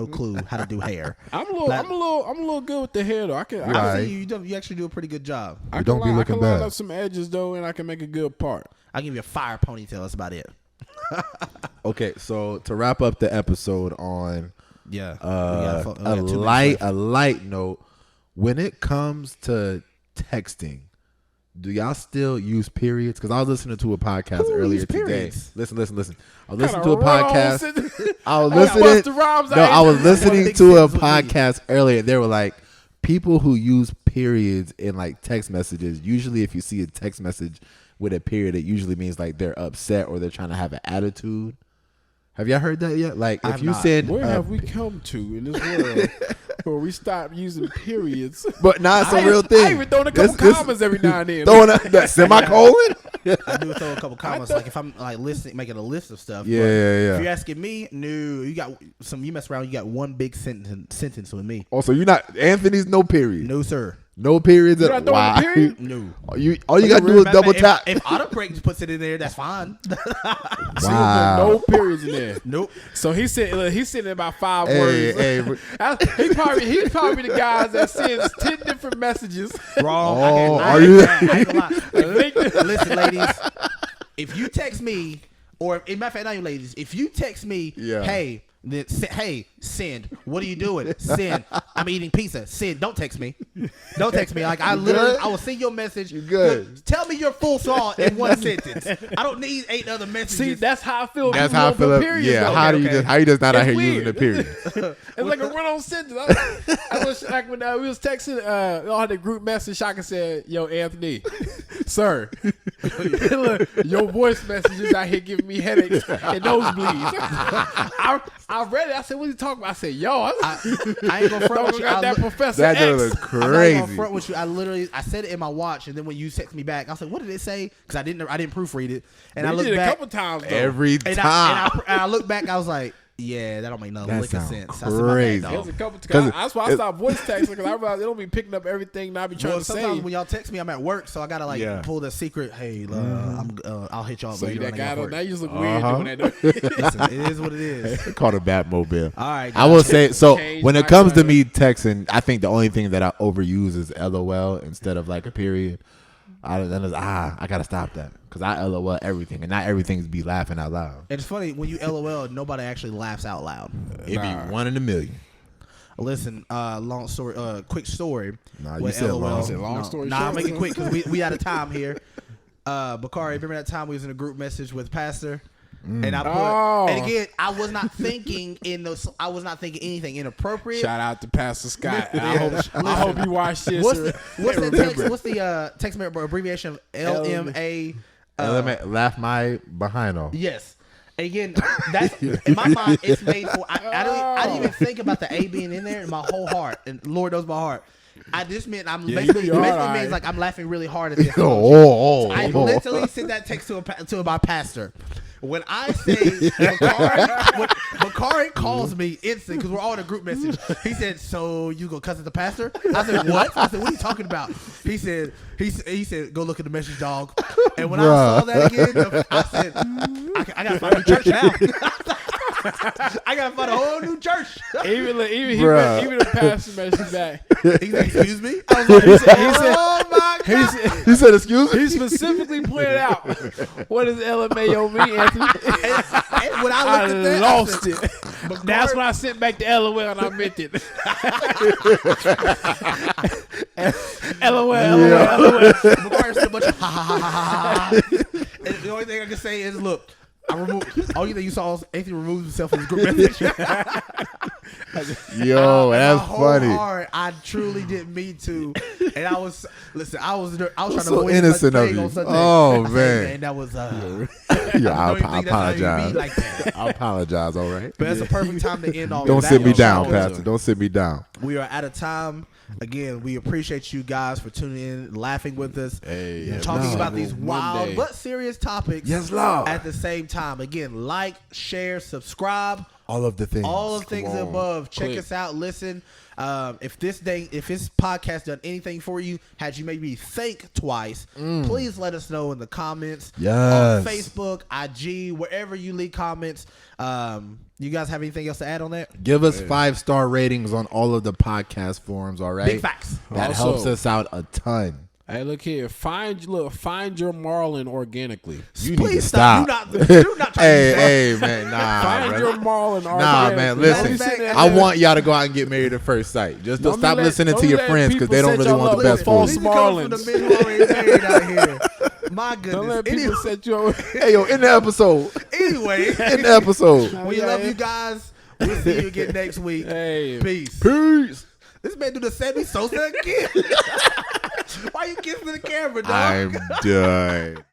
clue how to do hair.
I'm a little good with the hair though. I can
Right.
I see you actually do a pretty good job.
I
You
can
don't be
line-
looking
I can line
bad.
up some edges though, and I can make a good part.
I give you a fire ponytail. That's about it.
Okay, so to wrap up the episode on
Yeah.
a
we got 2 minutes
light note, when it comes to texting, do y'all still use periods? Because I was listening to a podcast
Who
earlier
use
today.
periods?
Listen. I was listening to
Kinda
a podcast.
wrong.
I was
I got
listening.
Busta Rhymes
No,
out
I was
here.
listening
Big
to a
sentence with me.
podcast earlier. They were like, people who use periods in like text messages. Usually, if you see a text message with a period, it usually means like they're upset or they're trying to have an attitude. Have y'all heard that yet? Like,
I
if
have
you
not.
send,
Where have we come to in this world where we stop using periods?
but not
I
a real
even-
thing.
I even throwing a couple commas every now and then.
Throwing a semicolon.
I do throw a couple comments, like if I'm like listening, making a list of stuff.
Yeah,
but
yeah.
If you're asking me, no, you mess around, you got one big sentence with me.
Also, you're not Anthony's no period.
No, sir.
No periods
You're
at
not throwing a
why?
period?
No.
All you gotta do is
Matter of
double
fact,
tap.
If autocorrect puts it in there, that's fine.
Wow.
No periods in there.
Nope.
So he said he's sending about 5
Hey,
words.
hey,
He's probably the guys that sends 10 different messages.
Wrong.
Oh,
I
are
ain't
you-
that. I ain't gonna lie. Listen, ladies. If you text me, or in matter of fact, not you ladies, if you text me,
Yeah.
hey, send. What are you doing? Send. I'm eating pizza. Send. Don't text me. Don't text me. Like I literally, I will send you a message.
You good.
Tell me your full thought in one sentence. I don't need 8 other messages.
See, that's how I feel.
That's
people
how I
don't
feel.
put periods,
Yeah,
though.
how do you
okay.
just not out
It's
here
weird.
using the period?
It's like a run-on sentence. I was like when we was texting, we all had a group message. Shaka said, "Yo, Anthony, sir, look, your voice messages out here giving me headaches and nosebleeds." I read it. I said, "What are you talking about?" I said, "Yo,
I ain't gonna front
don't
with you.
got that Professor
That
X."
dude is
I'm not gonna
crazy.
front with you. I said it in my watch, and then when you text me back, I was like, "What did it say?" Because I didn't proofread it, and I
We
looked
did it a
back.
couple times though.
Every
And
time.
I look back, I was like, yeah, that don't make no
That
lick of
sound
sense. I said, my bad,
crazy.
dog.
It was a couple
'Cause
times. That's why I stopped voice texting because I realized it don't be picking up everything I be trying
Well,
to
sometimes
say.
when y'all text me, I'm at work, so I gotta like
Yeah.
pull the secret. Hey, I'll hit y'all up
So you
later.
that
when I
guy
get
though,
off
now
work.
you just look weird doing that. Though.
Listen, it is what it is.
They called a Batmobile.
All right,
I will
guys.
say, so
Change
when
my
it comes to
mind.
me texting, I think the only thing that I overuse is LOL instead of like a period. I gotta stop that because I LOL everything, and not everything's be laughing out loud.
It's funny when you LOL, nobody actually laughs out loud.
It'd be 1 in a million.
Listen, long story, quick story.
Nah, you said long.
Story
Nah, I'll
short.
make it quick because we out of time here. Bakari, remember that time we was in a group message with Pastor? And I put, and again, I was not thinking anything inappropriate.
Shout out to Pastor Scott. I hope you watch this.
What's the text abbreviation of LMA?
Laugh my behind off.
Yes. And again, that's in my mind. It's made for. I didn't even think about the A being in there in my whole heart, and Lord knows my heart. I just meant I'm basically means like I'm laughing really hard at this. I literally sent that text to my pastor. When I say Bakari calls me instant because we're all in a group message. He said, "So you go cuss at the pastor?" I said, "What?" I said, "What are you talking about?" He said, "Go look at the message, dog." And when I saw that again, I said, "I gotta find a church now." I gotta find a whole new church.
Even the pastor messaged back.
He said, "Excuse me." I was like, he said, "Oh my God."
He said, "Excuse me."
He specifically pointed out what does LMAO mean, Anthony.
And when I looked at that,
lost it. That's when I sent back the LOL and I meant it. LOL.
Bakari said a bunch of ha ha ha ha ha. And the only thing I can say is, look. All you think you saw is Anthony removed himself from his group message.
Yo, that's funny.
Heart, I truly didn't mean to, and I was trying to
so
avoid
innocent of you. Oh man,
that was
I apologize.
Like that.
I apologize. All right,
but that's a perfect time to end all.
Don't
that
sit me down,
show.
Pastor. Don't sit me down.
We are out of time. Again, we appreciate you guys for tuning in, laughing with us, talking about these wild but serious topics.
Yes, Lord.
At the same time, again, like, share, subscribe,
all of the things,
above. Check us out. Listen. If this podcast done anything for you, had you maybe think twice, please let us know in the comments.
Yes.
On Facebook, IG, wherever you leave comments. You guys have anything else to add on that?
Give us 5-star ratings on all of the podcast forums. All right,
big facts.
That helps us out a ton.
Hey, look here. Find your marlin organically.
You need to stop.
Do not try
hey, man, nah.
Find your marlin organically.
Nah, man, listen. I want y'all to go out and get married at first sight. Just don't stop listening to your friends because they don't really want the best for you.
False marlins.
Out here. My goodness.
Don't let people set you over.
Hey, yo, in the episode.
Anyway.
In the episode.
We love you guys. We'll see you again next week.
Hey.
Peace. This man do the Sammy Sosa again. Why you kissing the camera, dog?
I'm done.